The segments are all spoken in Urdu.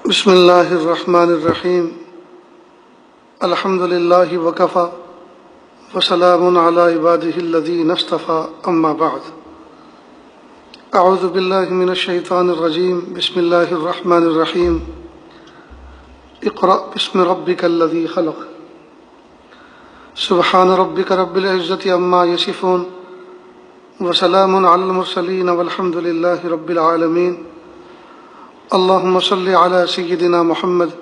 بسم اللہ الرحمن الرحیم الحمد للہ وکفی وسلام علی عبادہ الذین اصطفی اما بعد اعوذ باللہ من الشیطان الرجیم بسم اللہ الرحمن الرحیم اقرأ باسم ربک الذی خلق سبحان ربک رب العزة عما یصفون وسلام علی المرسلین والحمد للہ رب العالمین اللهم صل على سيدنا محمد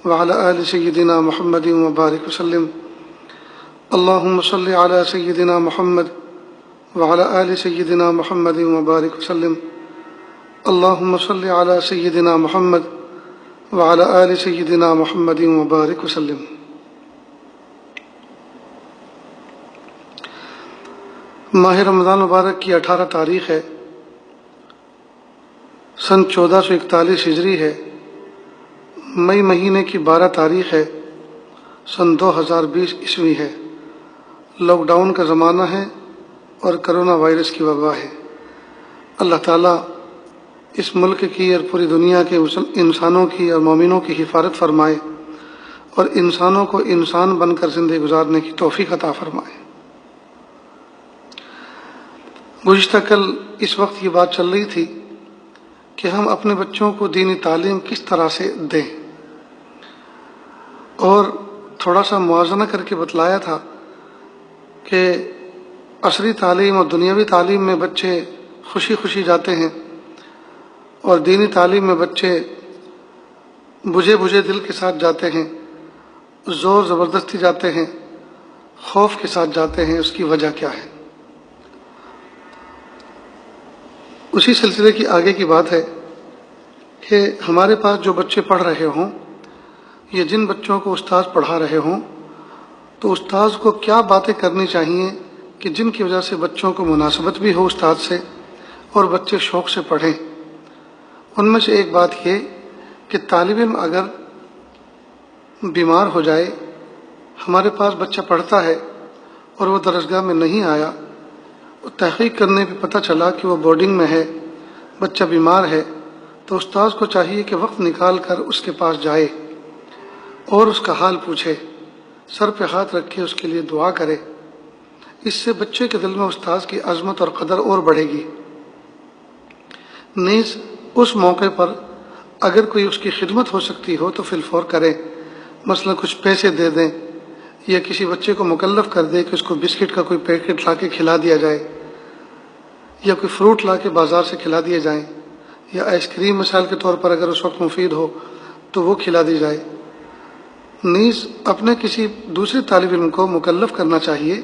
وعلى آل سيدنا محمد وبارك وسلم اللهم صل على سيدنا محمد وعلى آل سيدنا محمد وبارك وسلم اللهم صل على سيدنا محمد وعلى آل سيدنا محمد وبارك وسلم ماہ رمضان مبارک کی 18 تاریخ ہے، سن 1441 ہجری ہے، مئی مہینے کی 12 تاریخ ہے، سن 2020 عیسوی ہے۔ لاک ڈاؤن کا زمانہ ہے اور کرونا وائرس کی وبا ہے۔ اللہ تعالیٰ اس ملک کی اور پوری دنیا کے انسانوں کی اور مومنوں کی حفاظت فرمائے اور انسانوں کو انسان بن کر زندگی گزارنے کی توفیق عطا فرمائے۔ گزشتہ کل اس وقت یہ بات چل رہی تھی کہ ہم اپنے بچوں کو دینی تعلیم کس طرح سے دیں، اور تھوڑا سا موازنہ کر کے بتلایا تھا کہ عصری تعلیم اور دنیاوی تعلیم میں بچے خوشی خوشی جاتے ہیں اور دینی تعلیم میں بچے بجھے بجھے دل کے ساتھ جاتے ہیں، زور زبردستی جاتے ہیں، خوف کے ساتھ جاتے ہیں۔ اس کی وجہ کیا ہے؟ اسی سلسلے کی آگے کی بات ہے کہ ہمارے پاس جو بچے پڑھ رہے ہوں یا جن بچوں کو استاذ پڑھا رہے ہوں، تو استاذ کو کیا باتیں کرنی چاہیے کہ جن کی وجہ سے بچوں کو مناسبت بھی ہو استاذ سے اور بچے شوق سے پڑھیں۔ ان میں سے ایک بات یہ کہ طالب علم اگر بیمار ہو جائے، ہمارے پاس بچہ پڑھتا ہے اور وہ درسگاہ میں نہیں آیا، تحقیق کرنے پہ پتہ چلا کہ وہ بورڈنگ میں ہے، بچہ بیمار ہے، تو استاذ کو چاہیے کہ وقت نکال کر اس کے پاس جائے اور اس کا حال پوچھے، سر پہ ہاتھ رکھ کے اس کے لیے دعا کرے۔ اس سے بچے کے دل میں استاذ کی عظمت اور قدر اور بڑھے گی۔ نیز اس موقع پر اگر کوئی اس کی خدمت ہو سکتی ہو تو فی الفور کریں، مثلا کچھ پیسے دے دیں یا کسی بچے کو مکلف کر دے کہ اس کو بسکٹ کا کوئی پیکٹ لا کے کھلا دیا جائے، یا کوئی فروٹ لا کے بازار سے کھلا دیے جائیں، یا آئس کریم مثال کے طور پر اگر اس وقت مفید ہو تو وہ کھلا دی جائے۔ نیز اپنے کسی دوسرے طالب علم کو مکلف کرنا چاہیے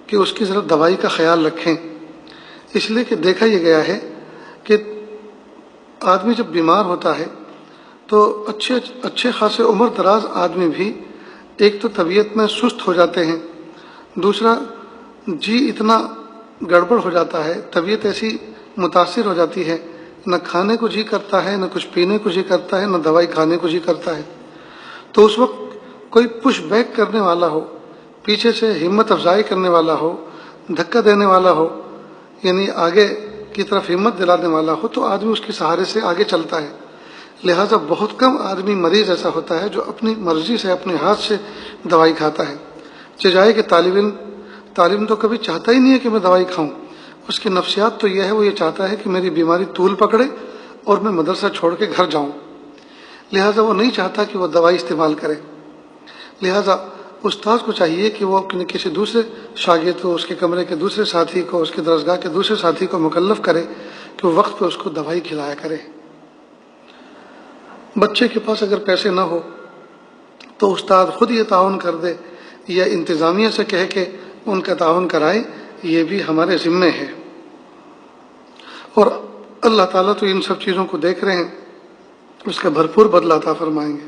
کہ اس کی ذرا دوائی کا خیال رکھیں، اس لیے کہ دیکھا یہ گیا ہے کہ آدمی جب بیمار ہوتا ہے تو اچھے خاصے عمر دراز آدمی بھی ایک تو طبیعت میں سست ہو جاتے ہیں، دوسرا جی اتنا گڑبڑ ہو جاتا ہے، طبیعت ایسی متاثر ہو جاتی ہے، نہ کھانے کو جی کرتا ہے، نہ کچھ پینے کو جی کرتا ہے، نہ دوائی کھانے کو جی کرتا ہے۔ تو اس وقت کوئی پش بیک کرنے والا ہو، پیچھے سے ہمت افزائی کرنے والا ہو، دھکا دینے والا ہو، یعنی آگے کی طرف ہمت دلانے والا ہو، تو آدمی اس کے سہارے سے آگے چلتا ہے۔ لہٰذا بہت کم آدمی مریض ایسا ہوتا ہے جو اپنی مرضی سے اپنے ہاتھ سے دوائی کھاتا ہے۔ چاہے کہ تعلیم تو کبھی چاہتا ہی نہیں ہے کہ میں دوائی کھاؤں، اس کی نفسیات تو یہ ہے، وہ یہ چاہتا ہے کہ میری بیماری طول پکڑے اور میں مدرسہ چھوڑ کے گھر جاؤں، لہٰذا وہ نہیں چاہتا کہ وہ دوائی استعمال کرے۔ لہٰذا استاذ کو چاہیے کہ وہ اپنے کسی دوسرے شاگرد کو، اس کے کمرے کے دوسرے ساتھی کو، اس کے درسگاہ کے دوسرے ساتھی کو مکلف کرے کہ وہ وقت پہ اس کو دوائی کھلایا کرے۔ بچے کے پاس اگر پیسے نہ ہو تو استاد خود یہ تعاون کر دے یا انتظامیہ سے کہہ کے ان کا تعاون کرائے، یہ بھی ہمارے ذمے ہے۔ اور اللہ تعالیٰ تو ان سب چیزوں کو دیکھ رہے ہیں، اس کا بھرپور بدلہ عطا فرمائیں گے۔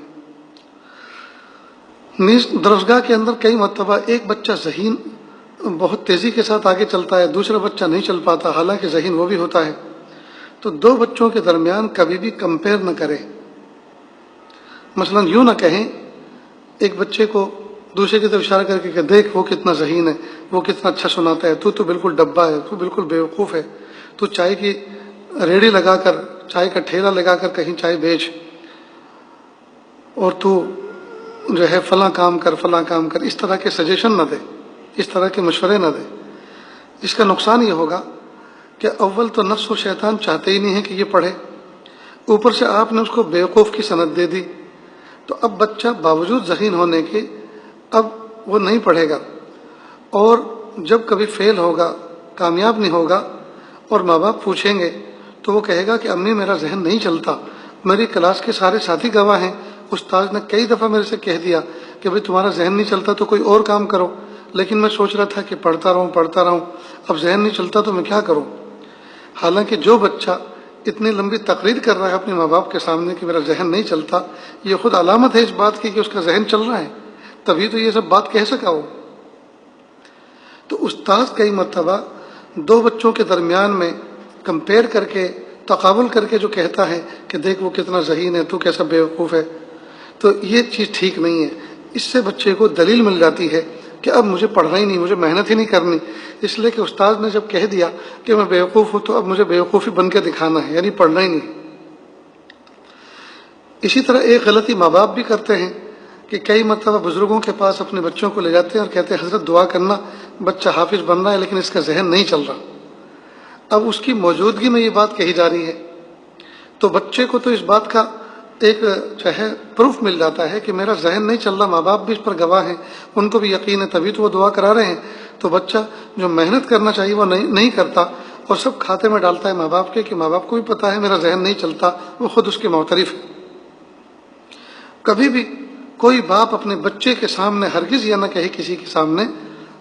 نیز درسگاہ کے اندر کئی مرتبہ ایک بچہ ذہین بہت تیزی کے ساتھ آگے چلتا ہے، دوسرا بچہ نہیں چل پاتا، حالانکہ ذہین وہ بھی ہوتا ہے، تو دو بچوں کے درمیان کبھی بھی کمپیئر نہ کریں۔ مثلا یوں نہ کہیں ایک بچے کو دوسرے کی طرف اشارہ کر کے کہ دیکھ وہ کتنا ذہین ہے، وہ کتنا اچھا سناتا ہے، تو بالکل ڈبہ ہے، تو بالکل بیوقوف ہے، تو چائے کی ریڑھی لگا کر، چائے کا ٹھیلا لگا کر کہیں چائے بیچ، اور تو جو ہے فلاں کام کر فلاں کام کر، اس طرح کے سجیشن نہ دے، اس طرح کے مشورے نہ دے۔ اس کا نقصان یہ ہوگا کہ اول تو نفس و شیطان چاہتے ہی نہیں ہے کہ یہ پڑھے، اوپر سے آپ نے اس کو بیوقوف کی سند دے دی، تو اب بچہ باوجود ذہین ہونے کے اب وہ نہیں پڑھے گا، اور جب کبھی فیل ہوگا، کامیاب نہیں ہوگا، اور ماں باپ پوچھیں گے تو وہ کہے گا کہ امی میرا ذہن نہیں چلتا، میری کلاس کے سارے ساتھی گواہ ہیں، استاد نے کئی دفعہ میرے سے کہہ دیا کہ بھئی تمہارا ذہن نہیں چلتا تو کوئی اور کام کرو، لیکن میں سوچ رہا تھا کہ پڑھتا رہوں، اب ذہن نہیں چلتا تو میں کیا کروں۔ حالانکہ جو بچہ اتنی لمبی تقریر کر رہا ہے اپنے ماں باپ کے سامنے کہ میرا ذہن نہیں چلتا، یہ خود علامت ہے اس بات کی کہ اس کا ذہن چل رہا ہے، تبھی تو یہ سب بات کہہ سکا وہ۔ تو استاد کئی مرتبہ دو بچوں کے درمیان میں کمپیئر کر کے، تقابل کر کے جو کہتا ہے کہ دیکھ وہ کتنا ذہین ہے، تو کیسا بیوقوف ہے، تو یہ چیز ٹھیک نہیں ہے۔ اس سے بچے کو دلیل مل جاتی ہے کہ اب مجھے پڑھنا ہی نہیں، مجھے محنت ہی نہیں کرنی، اس لیے کہ استاد نے جب کہہ دیا کہ میں بیوقوف ہوں تو اب مجھے بیوقوفی بن کے دکھانا ہے، یعنی پڑھنا ہی نہیں۔ اسی طرح ایک غلطی ماں باپ بھی کرتے ہیں کہ کئی مرتبہ بزرگوں کے پاس اپنے بچوں کو لے جاتے ہیں اور کہتے ہیں حضرت دعا کرنا، بچہ حافظ بن رہا ہے لیکن اس کا ذہن نہیں چل رہا۔ اب اس کی موجودگی میں یہ بات کہی جا رہی ہے تو بچے کو تو اس بات کا ایک جو ہے پروف مل جاتا ہے کہ میرا ذہن نہیں چل رہا، ماں باپ بھی اس پر گواہ ہیں، ان کو بھی یقین ہے، تبھی تو وہ دعا کرا رہے ہیں۔ تو بچہ جو محنت کرنا چاہیے وہ نہیں کرتا، اور سب کھاتے میں ڈالتا ہے ماں باپ کے، کہ ماں باپ کو بھی پتا ہے میرا ذہن نہیں چلتا، وہ خود اس کے معترف ہے۔ کبھی بھی کوئی باپ اپنے بچے کے سامنے ہرگز یہ نہ کہے کسی کے سامنے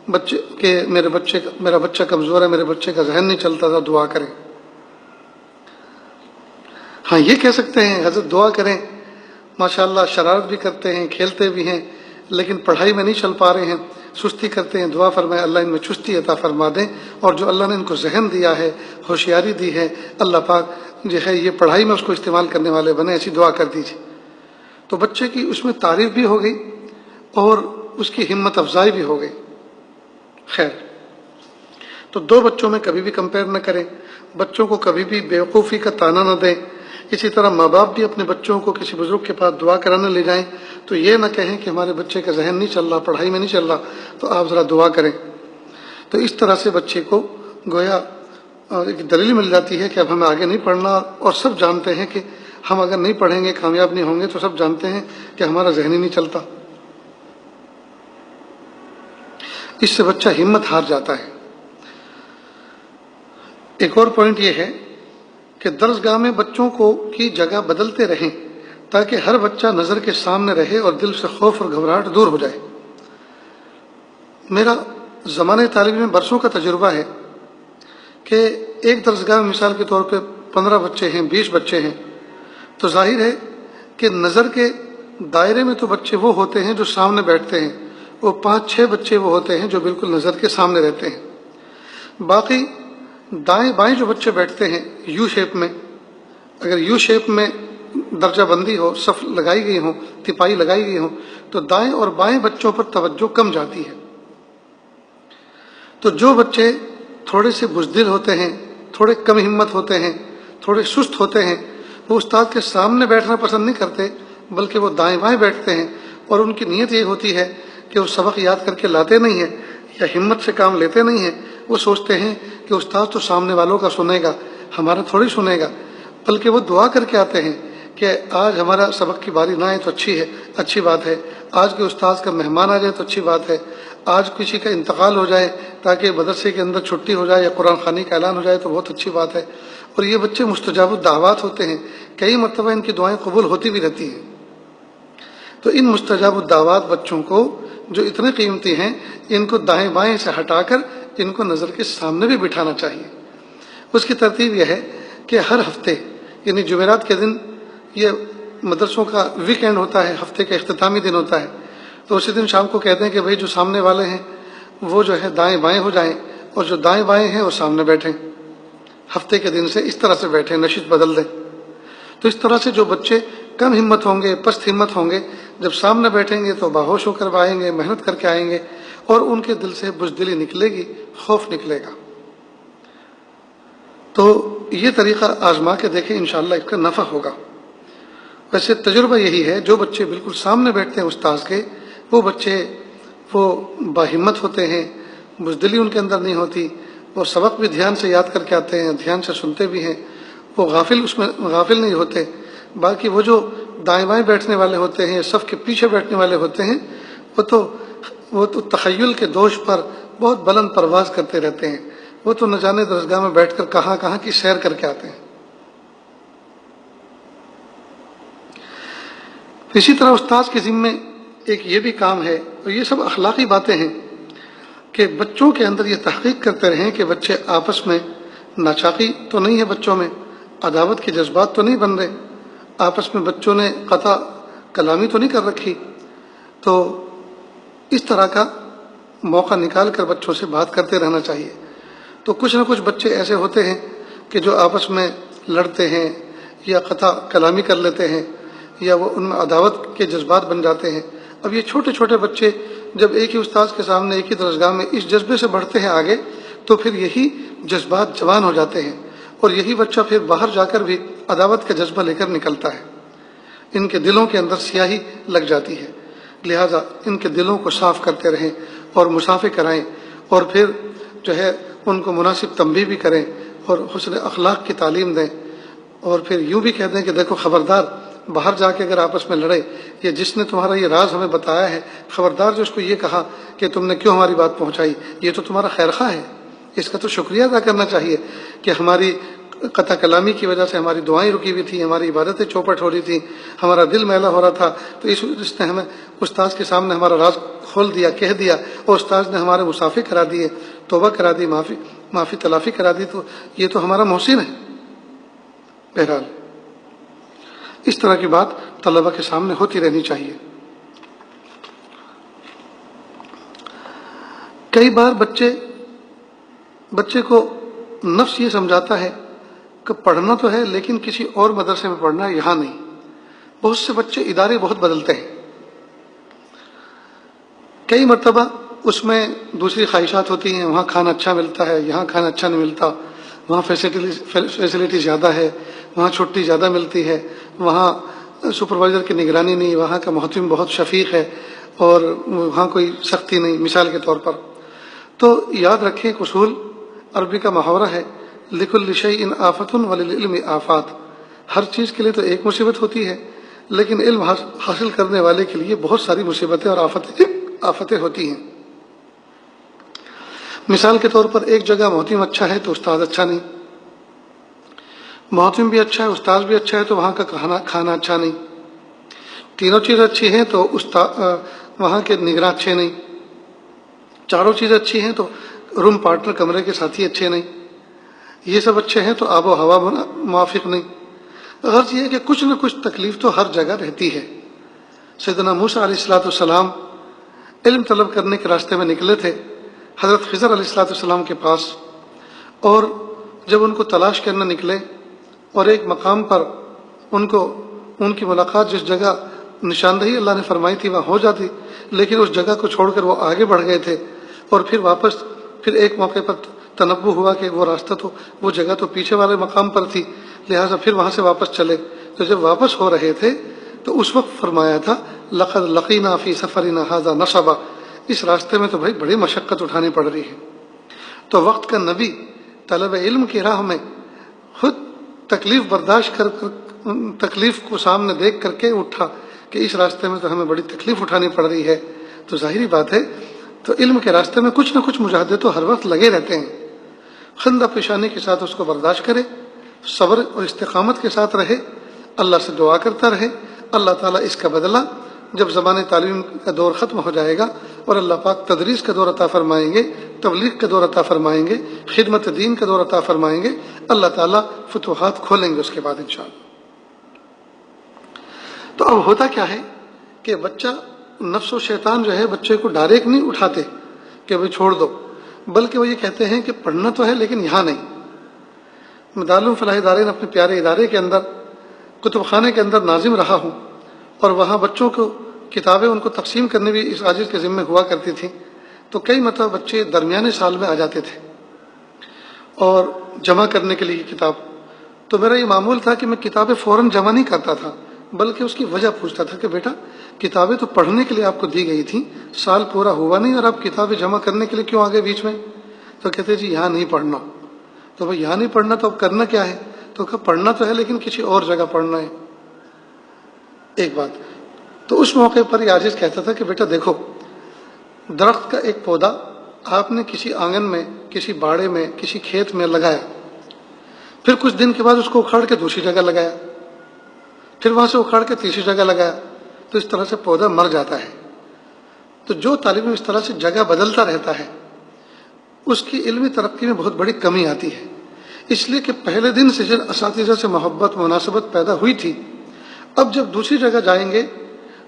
بچے کہ میرا بچہ کمزور ہے، میرے بچے کا ذہن نہیں چلتا تھا، دعا کریں۔ ہاں یہ کہہ سکتے ہیں حضرت دعا کریں، ماشاءاللہ شرارت بھی کرتے ہیں، کھیلتے بھی ہیں، لیکن پڑھائی میں نہیں چل پا رہے ہیں، سستی کرتے ہیں، دعا فرمائے اللہ ان میں چستی عطا فرما دیں، اور جو اللہ نے ان کو ذہن دیا ہے، ہوشیاری دی ہے، اللہ پاک جو ہے یہ پڑھائی میں اس کو استعمال کرنے والے بنے، ایسی دعا کر دیجیے۔ تو بچے کی اس میں تعریف بھی ہو گئی اور اس کی ہمت افزائی بھی ہو گئی۔ خیر، تو دو بچوں میں کبھی بھی کمپیئر نہ کریں، بچوں کو کبھی بھی بیوقوفی کا طعنہ نہ دیں۔ اسی طرح ماں باپ بھی اپنے بچوں کو کسی بزرگ کے پاس دعا کرانے لے جائیں تو یہ نہ کہیں کہ ہمارے بچے کا ذہن نہیں چل رہا، پڑھائی میں نہیں چل رہا، تو آپ ذرا دعا کریں۔ تو اس طرح سے بچے کو گویا ایک دلیل مل جاتی ہے کہ اب ہمیں آگے نہیں پڑھنا، اور سب جانتے ہیں کہ ہم اگر نہیں پڑھیں گے، کامیاب نہیں ہوں گے، تو سب جانتے ہیں کہ ہمارا ذہن ہی نہیں چلتا۔ اس سے بچہ ہمت ہار جاتا ہے۔ ایک اور پوائنٹ یہ ہے کہ درسگاہ میں بچوں کو کی جگہ بدلتے رہیں تاکہ ہر بچہ نظر کے سامنے رہے اور دل سے خوف اور گھبراہٹ دور ہو جائے۔ میرا زمانے طالب علم برسوں کا تجربہ ہے کہ ایک درسگاہ میں مثال کے طور پہ 15 بچے ہیں، 20 بچے ہیں، تو ظاہر ہے کہ نظر کے دائرے میں تو بچے وہ ہوتے ہیں جو سامنے بیٹھتے ہیں، وہ 5-6 بچے وہ ہوتے ہیں جو بالکل نظر کے سامنے رہتے ہیں۔ باقی دائیں بائیں جو بچے بیٹھتے ہیں یو شیپ میں، اگر یو شیپ میں درجہ بندی ہو، صف لگائی گئی ہو، تپائی لگائی گئی ہو، تو دائیں اور بائیں بچوں پر توجہ کم جاتی ہے۔ تو جو بچے تھوڑے سے بزدل ہوتے ہیں، تھوڑے کم ہمت ہوتے ہیں، تھوڑے سست ہوتے ہیں، وہ استاد کے سامنے بیٹھنا پسند نہیں کرتے، بلکہ وہ دائیں بائیں بیٹھتے ہیں، اور ان کی نیت یہ ہوتی ہے کہ وہ سبق یاد کر کے لاتے نہیں ہیں یا ہمت سے کام لیتے نہیں ہیں۔ وہ سوچتے ہیں کہ استاد تو سامنے والوں کا سنے گا، ہمارا تھوڑی سنے گا، بلکہ وہ دعا کر کے آتے ہیں کہ آج ہمارا سبق کی باری نہ آئے تو اچھی بات ہے، آج کے استاد کا مہمان آ جائے تو اچھی بات ہے، آج کسی کا انتقال ہو جائے تاکہ مدرسے کے اندر چھٹی ہو جائے یا قرآن خوانی کا اعلان ہو جائے تو بہت اچھی بات ہے۔ اور یہ بچے مستجاب الدعوات ہوتے ہیں، کئی مرتبہ ان کی دعائیں قبول ہوتی بھی رہتی ہیں۔ تو ان مستجاب الدعوات بچوں کو جو اتنے قیمتی ہیں، ان کو دائیں بائیں سے ہٹا کر ان کو نظر کے سامنے بھی بٹھانا چاہیے۔ اس کی ترتیب یہ ہے کہ ہر ہفتے یعنی جمعرات کے دن یہ مدرسوں کا ویکینڈ ہوتا ہے، ہفتے کا اختتامی دن ہوتا ہے، تو اسی دن شام کو کہتے ہیں کہ بھئی جو سامنے والے ہیں وہ جو ہے دائیں بائیں ہو جائیں، اور جو دائیں بائیں ہیں وہ سامنے بیٹھیں، ہفتے کے دن سے اس طرح سے بیٹھیں، نشست بدل دیں۔ تو اس طرح سے جو بچے کم ہمت ہوں گے، پست ہمت ہوں گے، جب سامنے بیٹھیں گے تو باہوش ہو کر آئیں گے، محنت کر کے آئیں گے، اور ان کے دل سے بزدلی نکلے گی، خوف نکلے گا۔ تو یہ طریقہ آزما کے دیکھیں، انشاءاللہ اس کا نفع ہوگا۔ ویسے تجربہ یہی ہے، جو بچے بالکل سامنے بیٹھتے ہیں استاذ کے، وہ بچے وہ باہمت ہوتے ہیں، بزدلی ان کے اندر نہیں ہوتی، وہ سبق بھی دھیان سے یاد کر کے آتے ہیں، دھیان سے سنتے بھی ہیں، وہ غافل نہیں ہوتے۔ باقی وہ جو دائیں بائیں بیٹھنے والے ہوتے ہیں، صف کے پیچھے بیٹھنے والے ہوتے ہیں، وہ تو تخیل کے دوش پر بہت بلند پرواز کرتے رہتے ہیں، وہ تو نہ جانے درسگاہ میں بیٹھ کر کہاں کہاں کی سیر کر کے آتے ہیں۔ اسی طرح استاذ کے ذمے ایک یہ بھی کام ہے، اور یہ سب اخلاقی باتیں ہیں، کہ بچوں کے اندر یہ تحقیق کرتے رہیں کہ بچے آپس میں ناچاقی تو نہیں ہے، بچوں میں عداوت کے جذبات تو نہیں بن رہے، آپس میں بچوں نے قطع کلامی تو نہیں کر رکھی۔ تو اس طرح کا موقع نکال کر بچوں سے بات کرتے رہنا چاہیے۔ تو کچھ نہ کچھ بچے ایسے ہوتے ہیں کہ جو آپس میں لڑتے ہیں یا قطع کلامی کر لیتے ہیں، یا وہ ان میں عداوت کے جذبات بن جاتے ہیں۔ اب یہ چھوٹے چھوٹے بچے جب ایک ہی استاذ کے سامنے ایک ہی درسگاہ میں اس جذبے سے بڑھتے ہیں آگے، تو پھر یہی جذبات جوان ہو جاتے ہیں، اور یہی بچہ پھر باہر جا کر بھی عداوت کا جذبہ لے کر نکلتا ہے، ان کے دلوں کے اندر سیاہی لگ جاتی ہے۔ لہٰذا ان کے دلوں کو صاف کرتے رہیں اور مصافحہ کرائیں، اور پھر جو ہے ان کو مناسب تنبیہ بھی کریں اور حسن اخلاق کی تعلیم دیں، اور پھر یوں بھی کہہ دیں کہ دیکھو خبردار، باہر جا کے اگر آپس میں لڑے، یا جس نے تمہارا یہ راز ہمیں بتایا ہے، خبردار جو اس کو یہ کہا کہ تم نے کیوں ہماری بات پہنچائی، یہ تو تمہارا خیر خواہ ہے، اس کا تو شکریہ ادا کرنا چاہیے کہ ہماری قطع کلامی کی وجہ سے ہماری دعائیں رکی ہوئی تھیں، ہماری عبادتیں چوپٹ ہو رہی تھیں، ہمارا دل میلا ہو رہا تھا، تو اس نے ہمیں استاذ کے سامنے ہمارا راز کھول دیا، کہہ دیا، اور استاذ نے ہمارے مصافحے کرا دیے، توبہ کرا دی، معافی تلافی کرا دی، تو یہ تو ہمارا محسن ہے۔ بہرحال اس طرح کی بات طلبہ کے سامنے ہوتی رہنی چاہیے۔ کئی بار بچے کو نفس یہ سمجھاتا ہے کہ پڑھنا تو ہے لیکن کسی اور مدرسے میں پڑھنا ہے، یہاں نہیں۔ بہت سے بچے ادارے بہت بدلتے ہیں، کئی مرتبہ اس میں دوسری خواہشات ہوتی ہیں، وہاں کھانا اچھا ملتا ہے، یہاں کھانا اچھا نہیں ملتا، وہاں فیسلٹی زیادہ ہے، وہاں چھٹی زیادہ ملتی ہے، وہاں سپروائزر کی نگرانی نہیں، وہاں کا محتم بہت شفیق ہے، اور وہاں کوئی سختی نہیں، مثال کے طور پر۔ تو یاد رکھیں ایک اصول عربی کا محاورہ ہے، لِكُلِّ شَيْءٍ آفَةٌ وَلِلْعِلْمِ آفات۔ ہر چیز کے لیے تو ایک مصیبت ہوتی ہے، لیکن علم حاصل کرنے والے کے لیے بہت ساری مصیبتیں اور آفتیں ہوتی ہیں۔ مثال کے طور پر ایک جگہ محتم اچھا ہے تو استاد اچھا نہیں، محتم بھی اچھا ہے، استاد بھی اچھا ہے، تو وہاں کا کھانا اچھا نہیں، تینوں چیزیں اچھی ہیں تو وہاں کے نگراں اچھے نہیں، چاروں چیزیں اچھی ہیں تو روم پارٹنر کمرے کے ساتھی اچھے نہیں، یہ سب اچھے ہیں تو آب و ہوا موافق نہیں۔ غرض یہ ہے کہ کچھ نہ کچھ تکلیف تو ہر جگہ رہتی ہے۔ سیدنا موسیٰ علیہ السلام علم طلب کرنے کے راستے میں نکلے تھے حضرت خضر علیہ السلام کے پاس، اور جب ان کو تلاش کرنے نکلے اور ایک مقام پر ان کی ملاقات جس جگہ نشاندہی اللہ نے فرمائی تھی وہاں ہو جاتی، لیکن اس جگہ کو چھوڑ کر وہ آگے بڑھ گئے تھے، اور پھر ایک موقع پر تنبہ ہوا کہ وہ راستہ تو وہ جگہ تو پیچھے والے مقام پر تھی، لہٰذا پھر وہاں سے واپس چلے۔ تو جب واپس ہو رہے تھے تو اس وقت فرمایا تھا لَقَدْ لَقِينَا فِي سَفَرِنَا هَذَا نَصَبًا، اس راستے میں تو بھائی بڑی مشقت اٹھانی پڑ رہی ہے۔ تو وقت کا نبی طلب علم کی راہ میں خود تکلیف برداشت کر تکلیف کو سامنے دیکھ کر کے اٹھا کہ اس راستے میں تو ہمیں بڑی تکلیف اٹھانی پڑ رہی ہے۔ تو ظاہری بات ہے، تو علم کے راستے میں کچھ نہ کچھ مجاہدے تو ہر وقت لگے رہتے ہیں، خندہ پیشانی کے ساتھ اس کو برداشت کرے، صبر اور استقامت کے ساتھ رہے، اللہ سے دعا کرتا رہے، اللہ تعالیٰ اس کا بدلہ جب زبان تعلیم کا دور ختم ہو جائے گا اور اللہ پاک تدریس کا دور عطا فرمائیں گے، تبلیغ کا دور عطا فرمائیں گے، خدمت دین کا دور عطا فرمائیں گے، اللہ تعالیٰ فتوحات کھولیں گے اس کے بعد انشاءاللہ۔ تو اب ہوتا کیا ہے کہ بچہ نفس و شیطان جو ہے بچے کو ڈائریکٹ نہیں اٹھاتے کہ بھائی چھوڑ دو، بلکہ وہ یہ کہتے ہیں کہ پڑھنا تو ہے لیکن یہاں نہیں۔ میں دارالعلوم فلاح ادارے اپنے پیارے ادارے کے اندر کتب خانے کے اندر ناظم رہا ہوں، اور وہاں بچوں کو کتابیں ان کو تقسیم کرنے بھی اس عاجز کے ذمہ ہوا کرتی تھی، تو کئی مرتبہ بچے درمیانے سال میں آ جاتے تھے اور جمع کرنے کے لیے کتاب، تو میرا یہ معمول تھا کہ میں کتابیں فوراً جمع نہیں کرتا تھا، بلکہ اس کی وجہ پوچھتا تھا کہ بیٹا کتابیں تو پڑھنے کے لیے آپ کو دی گئی تھیں، سال پورا ہوا نہیں اور آپ کتابیں جمع کرنے کے لیے کیوں آگے بیچ میں؟ تو کہتے جی یہاں نہیں پڑھنا۔ تو بھائی یہاں نہیں پڑھنا تو اب کرنا کیا ہے؟ تو کہا پڑھنا تو ہے لیکن کسی اور جگہ پڑھنا ہے۔ ایک بات تو اس موقع پر یہ عاجز کہتا تھا کہ بیٹا دیکھو، درخت کا ایک پودا آپ نے کسی آنگن میں، کسی باڑے میں، کسی کھیت میں لگایا، پھر کچھ دن کے بعد اس کو اکھاڑ کے دوسری جگہ لگایا، پھر وہاں سے اکھاڑ کے تیسری جگہ لگایا، تو اس طرح سے پودا مر جاتا ہے۔ تو جو طالب علم اس طرح سے جگہ بدلتا رہتا ہے اس کی علمی ترقی میں بہت بڑی کمی آتی ہے، اس لیے کہ پہلے دن سے جب اساتذہ سے محبت مناسبت پیدا ہوئی تھی، اب جب دوسری جگہ جائیں گے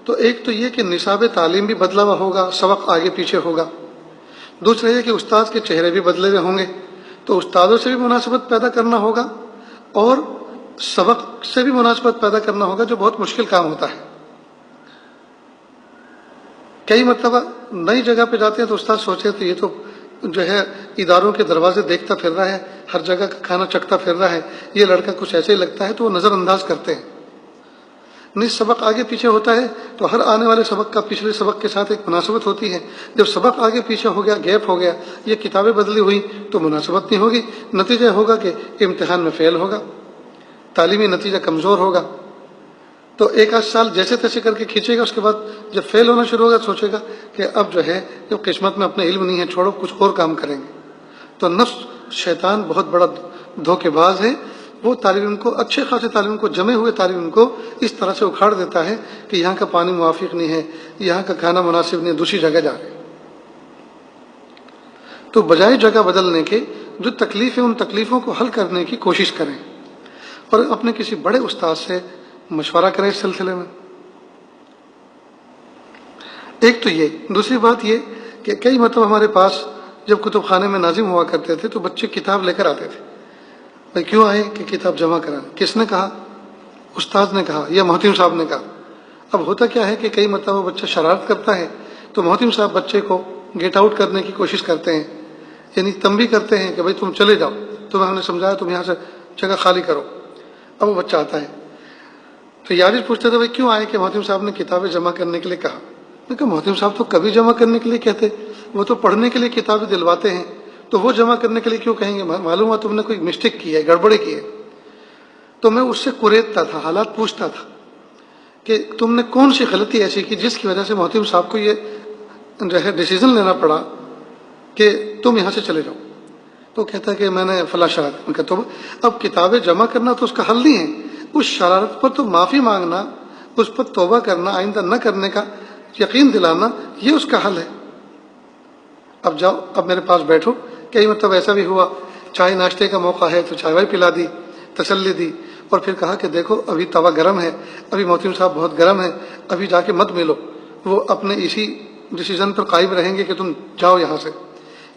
تو ایک تو یہ کہ نصاب تعلیم بھی بدلا ہوا ہوگا، سبق آگے پیچھے ہوگا، دوسرا یہ کہ استاد کے چہرے بھی بدلے ہوئے ہوں گے، تو استادوں سے بھی مناسبت پیدا کرنا ہوگا اور سبق سے بھی مناسبت پیدا کرنا ہوگا، جو بہت مشکل کام ہوتا ہے۔ کئی مرتبہ نئی جگہ پہ جاتے ہیں تو استاد سوچے تو یہ تو جو ہے اداروں کے دروازے دیکھتا پھر رہا ہے، ہر جگہ کا کھانا چکھتا پھر رہا ہے، یہ لڑکا کچھ ایسے ہی لگتا ہے، تو وہ نظر انداز کرتے ہیں۔ نہیں، سبق آگے پیچھے ہوتا ہے تو ہر آنے والے سبق کا پچھلے سبق کے ساتھ ایک مناسبت ہوتی ہے۔ جب سبق آگے پیچھے ہو گیا، گیپ ہو گیا، یہ کتابیں بدلی ہوئی تو مناسبت نہیں ہوگی، نتیجہ ہوگا کہ امتحان میں فیل ہوگا، تعلیمی نتیجہ کمزور ہوگا۔ تو ایک آدھ سال جیسے تیسے کر کے کھینچے گا، اس کے بعد جب فیل ہونا شروع ہوگا سوچے گا کہ اب جو ہے جو قسمت میں اپنے علم نہیں ہے، چھوڑو کچھ اور کام کریں گے۔ تو نفس شیطان بہت بڑا دھوکے باز ہے، وہ طالب علم کو، اچھے خاصے طالب علم کو، جمے ہوئے طالب علم کو اس طرح سے اکھاڑ دیتا ہے کہ یہاں کا پانی موافق نہیں ہے، یہاں کا کھانا مناسب نہیں ہے، دوسری جگہ جا رہے۔ تو بجائے جگہ بدلنے کے جو تکلیف ہے ان تکلیفوں کو حل کرنے کی کوشش کریں اور اپنے کسی بڑے استاد سے مشورہ کریں اس سلسلے میں۔ ایک تو یہ، دوسری بات یہ کہ کئی مرتبہ ہمارے پاس جب کتب خانے میں ناظم ہوا کرتے تھے تو بچے کتاب لے کر آتے تھے۔ بھائی کیوں آئے؟ کہ کتاب جمع کرائیں۔ کس نے کہا؟ استاد نے کہا یا محتم صاحب نے کہا۔ اب ہوتا کیا ہے کہ کئی مرتبہ بچہ شرارت کرتا ہے تو محتم صاحب بچے کو گیٹ آؤٹ کرنے کی کوشش کرتے ہیں، یعنی تنبیہ کرتے ہیں کہ بھائی تم چلے جاؤ، تمہیں ہم نے سمجھایا، تم یہاں سے جگہ خالی کرو۔ اب وہ بچہ آتا ہے تو یارج پوچھتے تھے بھائی کیوں آئے؟ کہ محتم صاحب نے کتابیں جمع کرنے کے لیے کہا۔ میں کہا محتم صاحب تو کبھی جمع کرنے کے لیے کہتے، وہ تو پڑھنے کے لیے کتابیں دلواتے ہیں، تو وہ جمع کرنے کے لیے کیوں کہیں گے؟ معلوم ہوا تم نے کوئی مسٹیک کی ہے، گڑبڑی کی ہے۔ تو میں اس سے قریدتا تھا، حالات پوچھتا تھا کہ تم نے کون سی غلطی ایسی کی جس کی وجہ سے محتم صاحب کو یہ جو ہے ڈیسیزن لینا پڑا کہ تم یہاں سے چلے جاؤ۔ تو کہتا ہے کہ میں نے فلاں شرارت میں۔ تو اب کتابیں جمع کرنا تو اس کا حل نہیں ہے، اس شرارت پر تو معافی مانگنا، اس پر توبہ کرنا، آئندہ نہ کرنے کا یقین دلانا، یہ اس کا حل ہے۔ اب جاؤ، اب میرے پاس بیٹھو۔ کئی مطلب ایسا بھی ہوا، چائے ناشتے کا موقع ہے تو چائے وائی پلا دی، تسلی دی، اور پھر کہا کہ دیکھو ابھی توا گرم ہے، ابھی محتم صاحب بہت گرم ہے، ابھی جا کے مت ملو۔ وہ اپنے اسی ڈیسیزن پر قائم رہیں گے کہ تم جاؤ یہاں سے،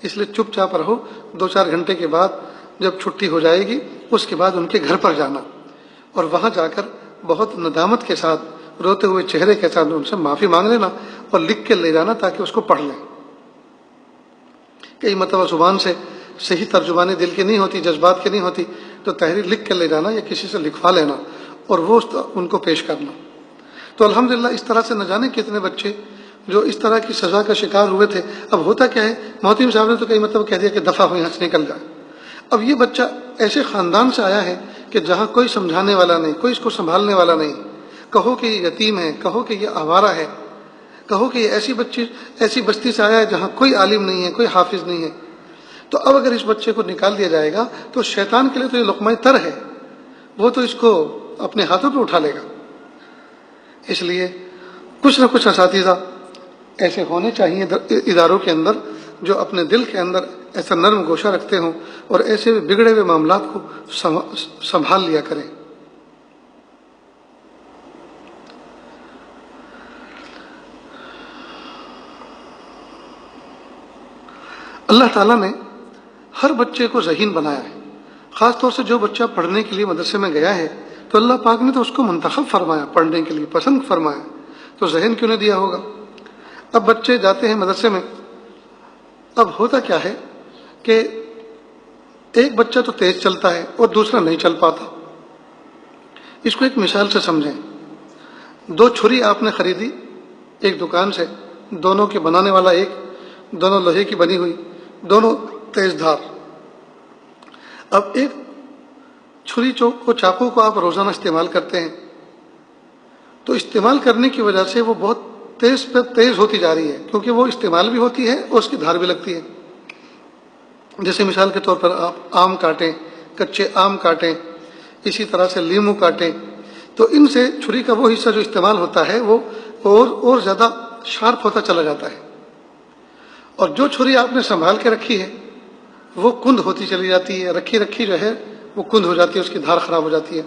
اس لیے چپ چاپ رہو۔ 2-4 گھنٹے کے بعد جب چھٹی ہو جائے گی اس کے بعد ان کے گھر پر جانا اور وہاں جا کر بہت ندامت کے ساتھ، روتے ہوئے چہرے کے ساتھ ان سے معافی مانگ لینا اور لکھ کے لے جانا تاکہ اس کو پڑھ لیں۔ کئی مرتبہ زبان سے صحیح ترجمانی دل کی نہیں ہوتی، جذبات کی نہیں ہوتی، تو تحریر لکھ کے لے جانا یا کسی سے لکھوا لینا اور وہ ان کو پیش کرنا۔ تو الحمدللہ اس طرح سے نہ جانے کتنے بچے جو اس طرح کی سزا کا شکار ہوئے تھے۔ اب ہوتا کیا ہے، محتم صاحب نے تو کئی مرتبہ کہہ دیا کہ دفعہ ہو، یہاں سے نکل جائے۔ اب یہ بچہ ایسے خاندان سے آیا ہے کہ جہاں کوئی سمجھانے والا نہیں، کوئی اس کو سنبھالنے والا نہیں، کہو کہ یہ یتیم ہے، کہو کہ یہ آوارہ ہے، کہو کہ یہ ایسی بستی سے آیا ہے جہاں کوئی عالم نہیں ہے، کوئی حافظ نہیں ہے۔ تو اب اگر اس بچے کو نکال دیا جائے گا تو شیطان کے لیے تو یہ لقمہ تر ہے، وہ تو اس کو اپنے ہاتھوں پہ اٹھا لے گا۔ اس لیے کچھ نہ کچھ اساتذہ ایسے ہونے چاہیے اداروں کے اندر جو اپنے دل کے اندر ایسا نرم گوشہ رکھتے ہوں اور ایسے بگڑے ہوئے معاملات کو سنبھال لیا کریں۔ اللہ تعالیٰ نے ہر بچے کو ذہین بنایا ہے، خاص طور سے جو بچہ پڑھنے کے لیے مدرسے میں گیا ہے تو اللہ پاک نے تو اس کو منتخب فرمایا، پڑھنے کے لیے پسند فرمایا، تو ذہن کیوں نہیں دیا ہوگا؟ اب بچے جاتے ہیں مدرسے میں، اب ہوتا کیا ہے کہ ایک بچہ تو تیز چلتا ہے اور دوسرا نہیں چل پاتا۔ اس کو ایک مثال سے سمجھیں۔ دو چھری آپ نے خریدی ایک دکان سے، دونوں کے بنانے والا ایک، دونوں لوہے کی بنی ہوئی، دونوں تیز دھار۔ اب ایک چھری کو چاقو کو آپ روزانہ استعمال کرتے ہیں، تو استعمال کرنے کی وجہ سے وہ بہت تیز پہ تیز ہوتی جا رہی ہے، کیونکہ وہ استعمال بھی ہوتی ہے اور اس کی دھار بھی لگتی ہے۔ جیسے مثال کے طور پر آپ آم کاٹیں، کچے آم کاٹیں، اسی طرح سے لیمو کاٹیں، تو ان سے چھری کا وہ حصہ جو استعمال ہوتا ہے وہ اور زیادہ شارپ ہوتا چلا جاتا ہے، اور جو چھری آپ نے سنبھال کے رکھی ہے وہ کند ہوتی چلی جاتی ہے، رکھی رکھی جو ہے وہ کند ہو جاتی ہے، اس کی دھار خراب ہو جاتی ہے۔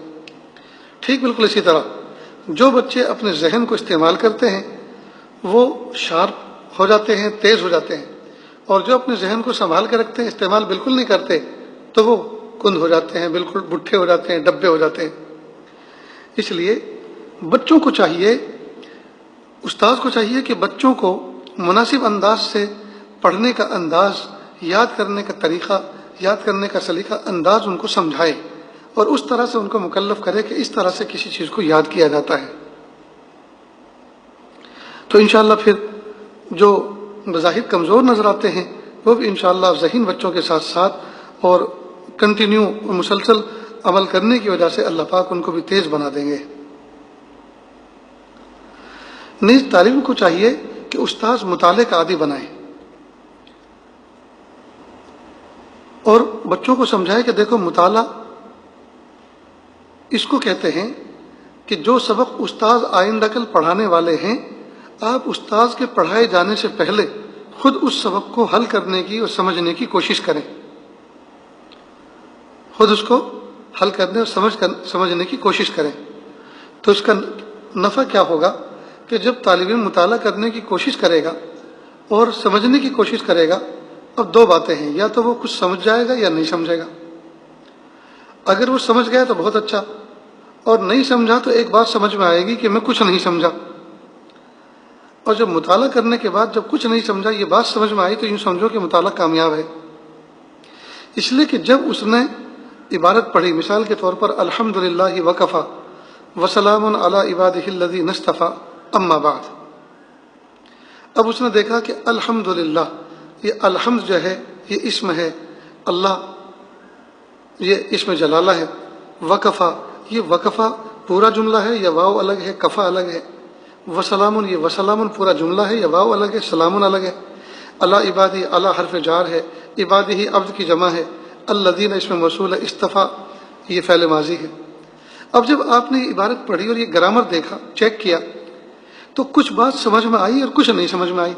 ٹھیک بالکل اسی طرح جو بچے اپنے ذہن کو استعمال کرتے ہیں وہ شارپ ہو جاتے ہیں، تیز ہو جاتے ہیں، اور جو اپنے ذہن کو سنبھال کے رکھتے ہیں، استعمال بالکل نہیں کرتے، تو وہ کند ہو جاتے ہیں، بالکل بٹھے ہو جاتے ہیں، ڈبے ہو جاتے ہیں۔ اس لیے بچوں کو چاہیے، استاذ کو چاہیے کہ بچوں کو مناسب انداز سے پڑھنے کا انداز، یاد کرنے کا طریقہ، یاد کرنے کا سلیقہ انداز ان کو سمجھائے، اور اس طرح سے ان کو مکلف کرے کہ اس طرح سے کسی چیز کو یاد کیا جاتا ہے۔ تو انشاءاللہ پھر جو بظاہر کمزور نظر آتے ہیں وہ بھی انشاءاللہ ذہین بچوں کے ساتھ ساتھ اور کنٹینیو مسلسل عمل کرنے کی وجہ سے اللہ پاک ان کو بھی تیز بنا دیں گے۔ نیز طالب کو چاہیے کہ استاذ مطالعے کا عادی بنائیں اور بچوں کو سمجھائے کہ دیکھو مطالعہ اس کو کہتے ہیں کہ جو سبق استاذ آئندہ کل پڑھانے والے ہیں، آپ استاذ کے پڑھائے جانے سے پہلے خود اس سبق کو حل کرنے کی اور سمجھنے کی کوشش کریں، خود اس کو حل کرنے اور سمجھنے کی کوشش کریں۔ تو اس کا نفع کیا ہوگا کہ جب طالب علم مطالعہ کرنے کی کوشش کرے گا اور سمجھنے کی کوشش کرے گا، اب دو باتیں ہیں، یا تو وہ کچھ سمجھ جائے گا یا نہیں سمجھے گا۔ اگر وہ سمجھ گیا تو بہت اچھا، اور نہیں سمجھا تو ایک بات سمجھ میں آئے گی کہ میں کچھ نہیں سمجھا۔ اور جب مطالعہ کرنے کے بعد جب کچھ نہیں سمجھا یہ بات سمجھ میں آئی تو یوں سمجھو کہ مطالعہ کامیاب ہے۔ اس لیے کہ جب اس نے عبارت پڑھی، مثال کے طور پر الحمدللہ وکفی وسلام علی عبادہ الذین اصطفی اما بعد، اب اس نے دیکھا کہ الحمدللہ، یہ الحمد جو ہے یہ اسم ہے، اللہ یہ اسم جلالہ ہے، وکفی یہ وکفہ پورا جملہ ہے یا واو الگ ہے، کفا الگ ہے، وسلام یہ وسلام پورا جملہ ہے یا واو الگ ہے، سلام الگ ہے، اللہ عبادی اللہ حرف جار ہے، عبادی عبد کی جمع ہے، الذین اس میں موصول ہے، اصطفیٰ یہ فعل ماضی ہے۔ اب جب آپ نے یہ عبارت پڑھی اور یہ گرامر دیکھا، چیک کیا، تو کچھ بات سمجھ میں آئی اور کچھ نہیں سمجھ میں آئی۔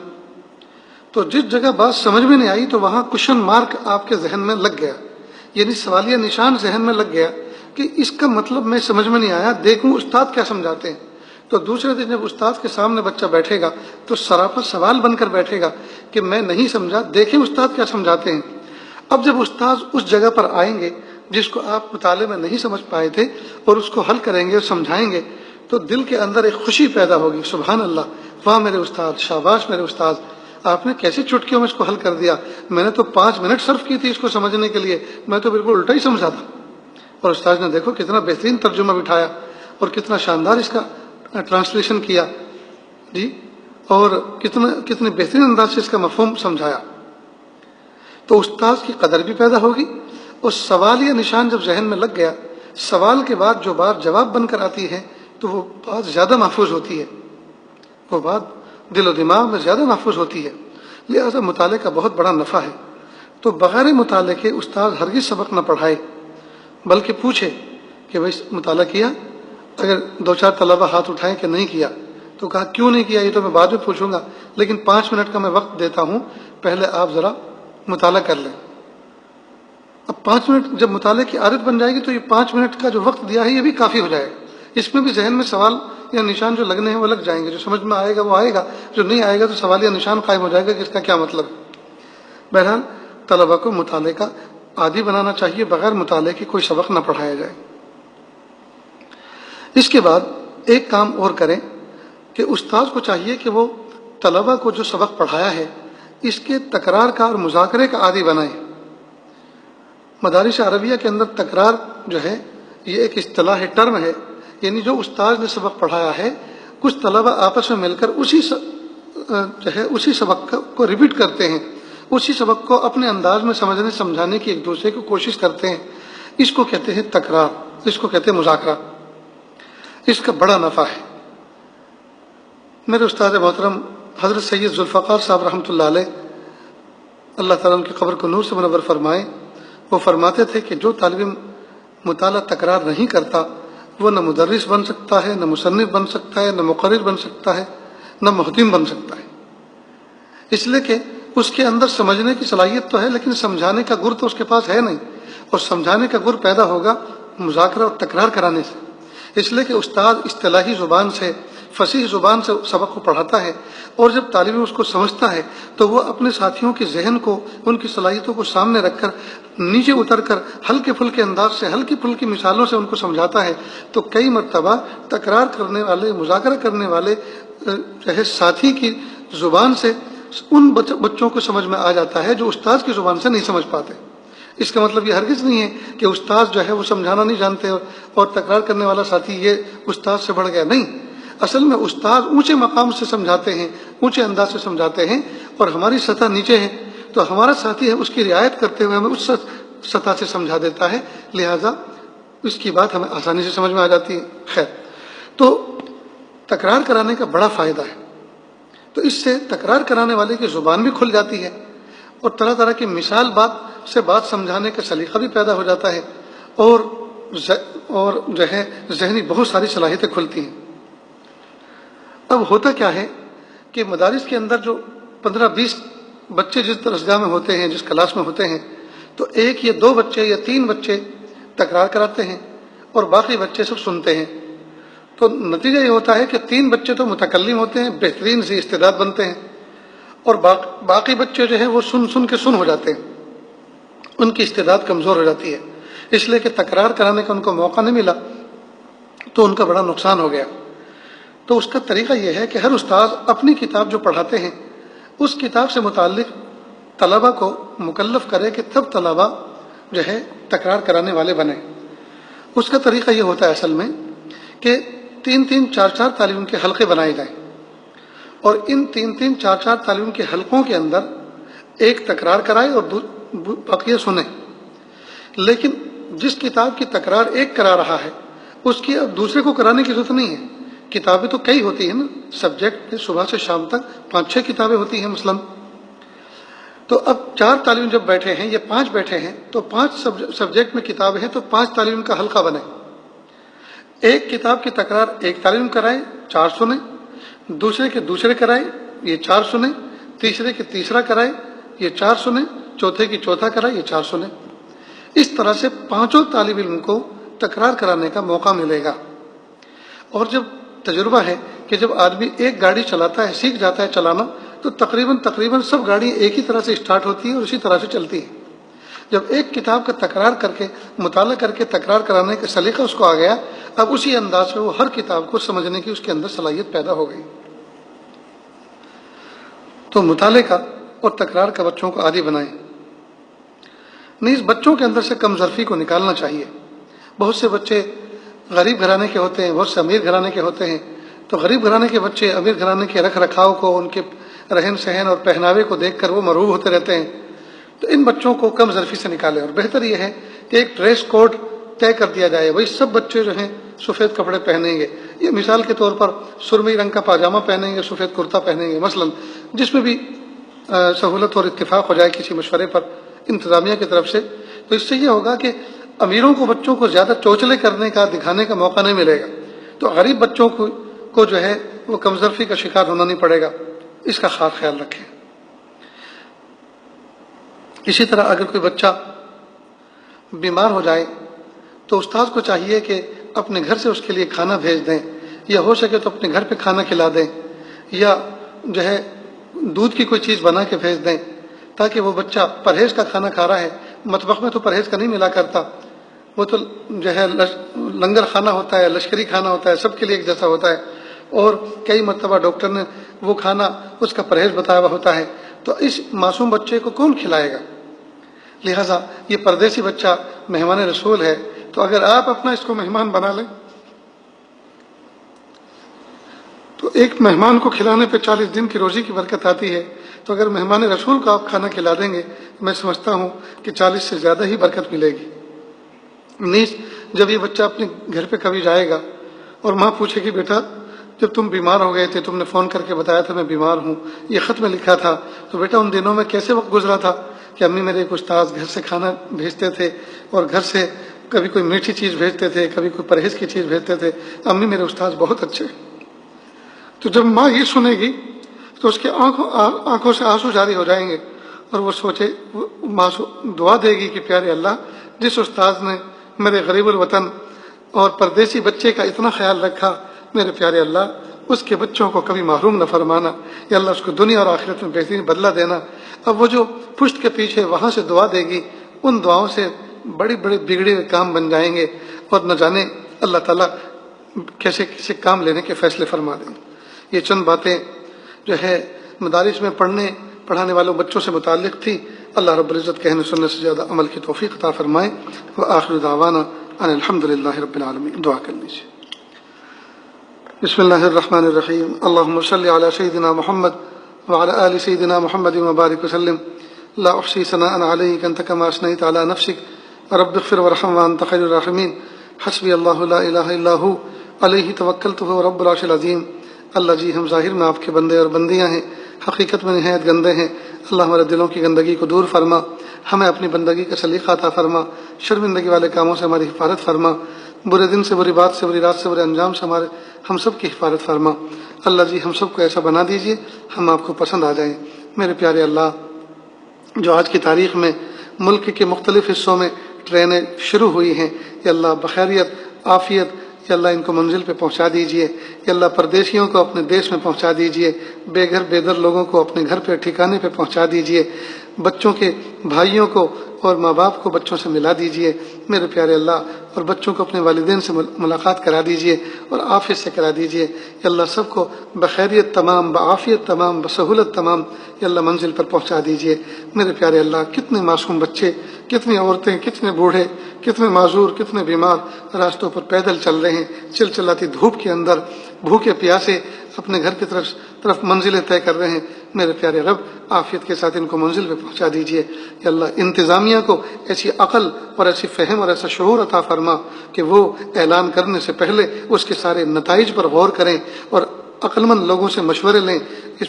تو جس جگہ بات سمجھ میں نہیں آئی تو وہاں کوشچن مارک آپ کے ذہن میں لگ گیا، یعنی سوالیہ نشان ذہن میں لگ گیا کہ اس کا مطلب میں سمجھ میں نہیں آیا، دیکھوں استاد کیا سمجھاتے ہیں۔ تو دوسرے دن جب استاد کے سامنے بچہ بیٹھے گا تو سراپا سوال بن کر بیٹھے گا کہ میں نہیں سمجھا، دیکھیں استاد کیا سمجھاتے ہیں۔ اب جب استاد اس جگہ پر آئیں گے جس کو آپ مطالعے میں نہیں سمجھ پائے تھے اور اس کو حل کریں گے اور سمجھائیں گے تو دل کے اندر ایک خوشی پیدا ہوگی، سبحان اللہ، واہ میرے استاد، شاباش میرے استاد، آپ نے کیسے چٹکیوں میں اس کو حل کر دیا، میں نے تو 5 منٹ صرف کی تھی اس کو سمجھنے کے لیے، میں تو بالکل الٹا ہی سمجھا تھا، اور استاد نے دیکھو کتنا بہترین ترجمہ بٹھایا اور کتنا شاندار اس کا ٹرانسلیشن کیا جی، اور کتنے بہترین انداز سے اس کا مفہوم سمجھایا۔ تو استاد کی قدر بھی پیدا ہوگی، اور سوالیہ نشان جب ذہن میں لگ گیا، سوال کے بعد جو بات جواب بن کر آتی ہے تو وہ بات زیادہ محفوظ ہوتی ہے، وہ بات دل و دماغ میں زیادہ محفوظ ہوتی ہے۔ لہذا مطالعے کا بہت بڑا نفع ہے۔ تو بغیر مطالعے کے استاد ہرگز سبق نہ پڑھائے، بلکہ پوچھے کہ بھائی مطالعہ کیا؟ اگر 2-4 طلبہ ہاتھ اٹھائیں کہ نہیں کیا تو کہا کیوں نہیں کیا، یہ تو میں بعد میں پوچھوں گا، لیکن 5 منٹ کا میں وقت دیتا ہوں، پہلے آپ ذرا مطالعہ کر لیں۔ اب 5 منٹ جب مطالعے کی عادت بن جائے گی تو یہ 5 منٹ کا جو وقت دیا ہے یہ بھی کافی ہو جائے گا، اس میں بھی ذہن میں سوال یا نشان جو لگنے ہیں وہ لگ جائیں گے، جو سمجھ میں آئے گا وہ آئے گا، جو نہیں آئے گا تو سوال یا نشان قائم ہو جائے گا کہ اس کا کیا مطلب ہے۔ بہرحال طلبہ کو مطالعے کا عادی بنانا چاہیے، بغیر مطالعے کے کوئی سبق نہ پڑھایا جائے۔ اس کے بعد ایک کام اور کریں کہ استاد کو چاہیے کہ وہ طلبہ کو جو سبق پڑھایا ہے اس کے تکرار کا اور مذاکرے کا عادی بنائیں۔ مدارس عربیہ کے اندر تکرار جو ہے یہ ایک اصطلاح ٹرم ہے، یعنی جو استاد نے سبق پڑھایا ہے کچھ طلبہ آپس میں مل کر اسی سبق کو ریپیٹ کرتے ہیں، اسی سبق کو اپنے انداز میں سمجھنے سمجھانے کی ایک دوسرے کو کوشش کرتے ہیں. اس کو کہتے ہیں تکرار، اس کو کہتے ہیں مذاکرہ. اس کا بڑا نفع ہے. میرے استاد محترم حضرت سید ذوالفقار صاحب رحمۃ اللہ علیہ، اللہ تعالیٰ ان کی قبر کو نور سے منور فرمائے، وہ فرماتے تھے کہ جو طالب علم مطالعہ تکرار نہیں کرتا وہ نہ مدرس بن سکتا ہے، نہ مصنف بن سکتا ہے، نہ مقرر بن سکتا ہے، نہ محتم بن سکتا ہے. اس لیے کہ اس کے اندر سمجھنے کی صلاحیت تو ہے لیکن سمجھانے کا گر تو اس کے پاس ہے نہیں، اور سمجھانے کا گر پیدا ہوگا مذاکرہ اور تکرار کرانے سے. اس لیے کہ استاد اصطلاحی زبان سے، فصیح زبان سے سبق کو پڑھاتا ہے، اور جب طالب علم اس کو سمجھتا ہے تو وہ اپنے ساتھیوں کے ذہن کو، ان کی صلاحیتوں کو سامنے رکھ کر نیچے اتر کر ہلکے پھلکے انداز سے، ہلکی پھلکی مثالوں سے ان کو سمجھاتا ہے. تو کئی مرتبہ تکرار کرنے والے، مذاکرہ کرنے والے ساتھی کی زبان سے ان بچوں کو سمجھ میں آ جاتا ہے جو استاد کی زبان سے نہیں سمجھ پاتے. اس کا مطلب یہ ہرگز نہیں ہے کہ استاد وہ سمجھانا نہیں جانتے اور تکرار کرنے والا ساتھی یہ استاد سے بڑھ گیا. نہیں، اصل میں استاد اونچے مقام سے سمجھاتے ہیں، اونچے انداز سے سمجھاتے ہیں، اور ہماری سطح نیچے ہے، تو ہمارا ساتھی ہے اس کی رعایت کرتے ہوئے ہمیں اس سطح سے سمجھا دیتا ہے، لہٰذا اس کی بات ہمیں آسانی سے سمجھ میں آ جاتی ہے. خیر، تو تکرار کرانے کا بڑا فائدہ ہے. تو اس سے تکرار کرانے والے کی زبان بھی کھل جاتی ہے، اور طرح طرح کی مثال بات سے بات سمجھانے کا سلیقہ بھی پیدا ہو جاتا ہے، اور ذہنی بہت ساری صلاحیتیں کھلتی ہیں. اب ہوتا کیا ہے کہ مدارس کے اندر جو 15-20 بچے جس درسگاہ میں ہوتے ہیں، جس کلاس میں ہوتے ہیں، تو 1 یا 2 بچے یا 3 بچے تکرار کراتے ہیں اور باقی بچے سب سنتے ہیں. تو نتیجہ یہ ہوتا ہے کہ 3 بچے تو متکلم ہوتے ہیں، بہترین سی استعداد بنتے ہیں، اور باقی بچے وہ سن کے سن ہو جاتے ہیں، ان کی استعداد کمزور ہو جاتی ہے. اس لیے کہ تکرار کرانے کا ان کو موقع نہیں ملا تو ان کا بڑا نقصان ہو گیا. تو اس کا طریقہ یہ ہے کہ ہر استاد اپنی کتاب جو پڑھاتے ہیں اس کتاب سے متعلق طلبہ کو مکلف کرے کہ تب طلبہ تکرار کرانے والے بنے. اس کا طریقہ یہ ہوتا ہے اصل میں کہ 3-3 4-4 طالب علم کے حلقے بنائے جائیں، اور ان 3-3 4-4 طالب علم کے حلقوں کے اندر ایک تکرار کرائے اور بقیہ سنیں. لیکن جس کتاب کی تکرار ایک کرا رہا ہے اس کی اب دوسرے کو کرانے کی ضرورت نہیں ہے. کتابیں تو کئی ہوتی ہیں نا، سبجیکٹ صبح سے شام تک 5-6 کتابیں ہوتی ہیں مثلاً. تو اب 4 طالب علم جب بیٹھے ہیں یا 5 بیٹھے ہیں تو 5 سبجیکٹ میں کتابیں ہیں، تو 5 طالب علم کا حلقہ بنے. ایک کتاب کی تکرار ایک طالب علم کرائے، 4 سنیں، دوسرے کے دوسرے کرائے، یہ 4 سنیں، تیسرے کے تیسرا کرائے، یہ 4 سنیں، چوتھے کی چوتھا کرائے، یہ 4 سنیں. اس طرح سے 5 طالب علم کو تکرار کرانے کا موقع ملے گا. اور جب تجربہ ہے کہ جب آدمی ایک گاڑی چلاتا ہے، سیکھ جاتا ہے چلانا، تو تقریباً سب گاڑی ایک ہی طرح سے اسٹارٹ ہوتی ہے اور اسی طرح سے چلتی ہے. جب ایک کتاب کا تکرار کر کے، مطالعہ کر کے تکرار کرانے کا سلیقہ اس کو آ گیا، اب اسی انداز سے وہ ہر کتاب کو سمجھنے کی اس کے اندر صلاحیت پیدا ہو گئی. تو مطالعے کا اور تکرار کا بچوں کو عادی بنائیں. نیز بچوں کے اندر سے کم ظرفی کو نکالنا چاہیے. بہت سے بچے غریب گھرانے کے ہوتے ہیں، بہت سے امیر گھرانے کے ہوتے ہیں. تو غریب گھرانے کے بچے امیر گھرانے کے رکھ رکھاؤ کو، ان کے رہن سہن اور پہناوے کو دیکھ کر وہ مرعوب ہوتے رہتے ہیں. تو ان بچوں کو کم ظرفی سے نکالیں، اور بہتر یہ ہے کہ ایک ڈریس کوڈ طے کر دیا جائے. وہی سب بچے سفید کپڑے پہنیں گے. یہ مثال کے طور پر سرمئی رنگ کا پاجامہ پہنیں گے، سفید کرتا پہنیں گے مثلاً، جس میں بھی سہولت اور اتفاق ہو جائے کسی مشورے پر انتظامیہ کی طرف سے. تو اس سے یہ ہوگا کہ امیروں کو بچوں کو زیادہ چوچلے کرنے کا، دکھانے کا موقع نہیں ملے گا. تو غریب بچوں کو وہ کمزرفی کا شکار ہونا نہیں پڑے گا. اس کا خاص خیال رکھیں. اسی طرح اگر کوئی بچہ بیمار ہو جائے تو استاد کو چاہیے کہ اپنے گھر سے اس کے لیے کھانا بھیج دیں، یا ہو سکے تو اپنے گھر پہ کھانا کھلا دیں، یا دودھ کی کوئی چیز بنا کے بھیج دیں، تاکہ وہ بچہ پرہیز کا کھانا کھا رہا ہے. مطبخ میں تو پرہیز کا نہیں ملا کرتا، وہ تو لنگر کھانا ہوتا ہے، لشکری کھانا ہوتا ہے، سب کے لیے ایک جیسا ہوتا ہے، اور کئی مرتبہ ڈاکٹر نے وہ کھانا اس کا پرہیز بتایا ہوا ہوتا ہے. تو اس معصوم بچے کو کون کھلائے گا؟ لہٰذا یہ پردیسی بچہ مہمان رسول ہے، تو اگر آپ اپنا اس کو مہمان بنا لیں تو تو ایک مہمان کو کھلانے پہ 40 دن کی روزی کی برکت آتی ہے، تو اگر مہمان رسول کو آپ کھانا کھلا دیں گے تو میں سمجھتا ہوں کہ 40 سے زیادہ ہی برکت ملے گی۔ نیز جب یہ بچہ اپنے گھر پہ کبھی جائے گا اور ماں پوچھے گی بیٹا جب تم بیمار ہو گئے تھے تم نے فون کر کے بتایا تھا میں بیمار ہوں، یہ خط میں لکھا تھا، تو بیٹا ان دنوں میں کیسے وقت گزرا تھا کہ امی میرے ایک استاذ گھر سے کھانا بھیجتے تھے اور گھر سے کبھی کوئی میٹھی چیز بھیجتے تھے، کبھی کوئی پرہیز کی چیز بھیجتے تھے، امی میرے استاذ بہت اچھے۔ تو جب ماں یہ سنے گی تو اس کی آنکھوں سے آنسو جاری ہو جائیں گے اور وہ سوچے، ماں دعا دے گی کہ پیارے اللہ جس استاذ نے میرے غریب الوطن اور پردیسی بچے کا اتنا خیال رکھا، میرے پیارے اللہ اس کے بچوں کو کبھی محروم نہ فرمانا، یا اللہ اس کو دنیا اور آخرت میں بہترین بدلہ دینا۔ اب وہ جو پشت کے پیچھے وہاں سے دعا دے گی، ان دعاؤں سے بڑے بڑے بگڑے ہوئے کام بن جائیں گے اور نہ جانے اللہ تعالیٰ کیسے کیسے کام لینے کے فیصلے فرما دیں گے۔ یہ چند باتیں جو ہے مدارس میں پڑھانے والوں بچوں سے متعلق تھی۔ اللہ رب العزت کہنے سننے سے زیادہ عمل کی توفیق عطا فرمائے۔ وآخر دعوانا ان الحمد للہ رب العالمین۔ دعا کر لیجیے۔ بسم اللہ الرحمن الرحیم۔ اللہم صلی علی سیدنا محمد وعلی آل سیدنا محمد وبارک وسلم۔ لا احصی ثناء علیک انت کما اثنیت علی نفسک رب اغفر وارحم وانت خیر الراحمین۔ حسبی اللہ لا الہ الا ہو علیہ توکلت وہو رب العرش العظیم۔ اللہ جی ہم ظاہر میں آپ کے بندے اور بندیاں ہیں، حقیقت میں نہایت گندے ہیں۔ اللہ ہمارے دلوں کی گندگی کو دور فرما، ہمیں اپنی بندگی کا سلیقہ عطا فرما، شرمندگی والے کاموں سے ہماری حفاظت فرما، برے دن سے، بری بات سے، بری رات سے، برے انجام سے ہم سب کی حفاظت فرما۔ اللہ جی ہم سب کو ایسا بنا دیجئے ہم آپ کو پسند آ جائیں۔ میرے پیارے اللہ، جو آج کی تاریخ میں ملک کے مختلف حصوں میں ٹرینیں شروع ہوئی ہیں، یا اللہ بخیریت عافیت یا اللہ ان کو منزل پہ پہنچا دیجئے، یا اللہ پردیسیوں کو اپنے دیش میں پہنچا دیجئے، بے گھر بے در لوگوں کو اپنے گھر پہ ٹھکانے پہ پہنچا دیجئے، بچوں کے بھائیوں کو اور ماں باپ کو بچوں سے ملا دیجئے میرے پیارے اللہ، اور بچوں کو اپنے والدین سے ملاقات کرا دیجئے اور عافیت سے کرا دیجئے۔ یا اللہ سب کو بخیریت تمام، بعافیت تمام، بسہولت تمام یا اللہ منزل پر پہنچا دیجئے۔ میرے پیارے اللہ کتنے معصوم بچے، کتنی عورتیں، کتنے بوڑھے، کتنے معذور، کتنے بیمار راستوں پر پیدل چل رہے ہیں، چلچلاتی دھوپ کے اندر بھوکے پیاسے اپنے گھر کی طرف منزلیں طے کر رہے ہیں۔ میرے پیارے رب عافیت کے ساتھ ان کو منزل پہ پہنچا دیجئے۔ یا اللہ انتظامیہ کو ایسی عقل اور ایسی فہم اور ایسا شعور عطا فرما کہ وہ اعلان کرنے سے پہلے اس کے سارے نتائج پر غور کریں اور عقل مند لوگوں سے مشورے لیں۔ اس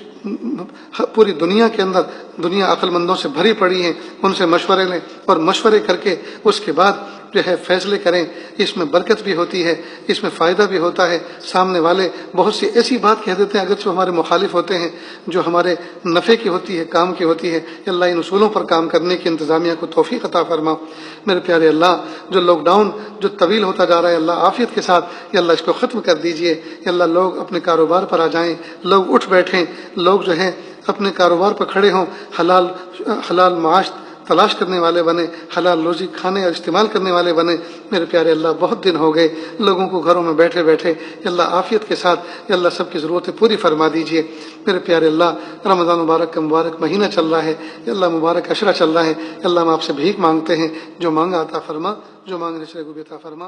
پوری دنیا کے اندر دنیا عقل مندوں سے بھری پڑی ہے، ان سے مشورے لیں اور مشورے کر کے اس کے بعد جو ہے فیصلے کریں۔ اس میں برکت بھی ہوتی ہے، اس میں فائدہ بھی ہوتا ہے۔ سامنے والے بہت سی ایسی بات کہہ دیتے ہیں اگرچہ ہمارے مخالف ہوتے ہیں، جو ہمارے نفع کی ہوتی ہے، کام کی ہوتی ہے۔ اللہ ان اصولوں پر کام کرنے کی انتظامیہ کو توفیق عطا فرما۔ میرے پیارے اللہ جو لاک ڈاؤن جو طویل ہوتا جا رہا ہے، اللہ عافیت کے ساتھ یا اللہ اس کو ختم کر دیجئے۔ یا اللہ لوگ اپنے کاروبار پر آ جائیں، لوگ اٹھ بیٹھیں، لوگ جو ہے اپنے کاروبار پر کھڑے ہوں، حلال معاش تلاش کرنے والے بنے، حلال روزی کھانے اور استعمال کرنے والے بنے۔ میرے پیارے اللہ بہت دن ہو گئے لوگوں کو گھروں میں بیٹھے بیٹھے، یا اللہ عافیت کے ساتھ یا اللہ سب کی ضرورتیں پوری فرما دیجئے۔ میرے پیارے اللہ رمضان مبارک کا مبارک مہینہ چل رہا ہے، یا اللہ مبارک عشرہ چل رہا ہے، یا اللہ ہم آپ سے بھیک مانگتے ہیں، جو مانگا عطا فرما، جو مانگنے سے عطا فرما۔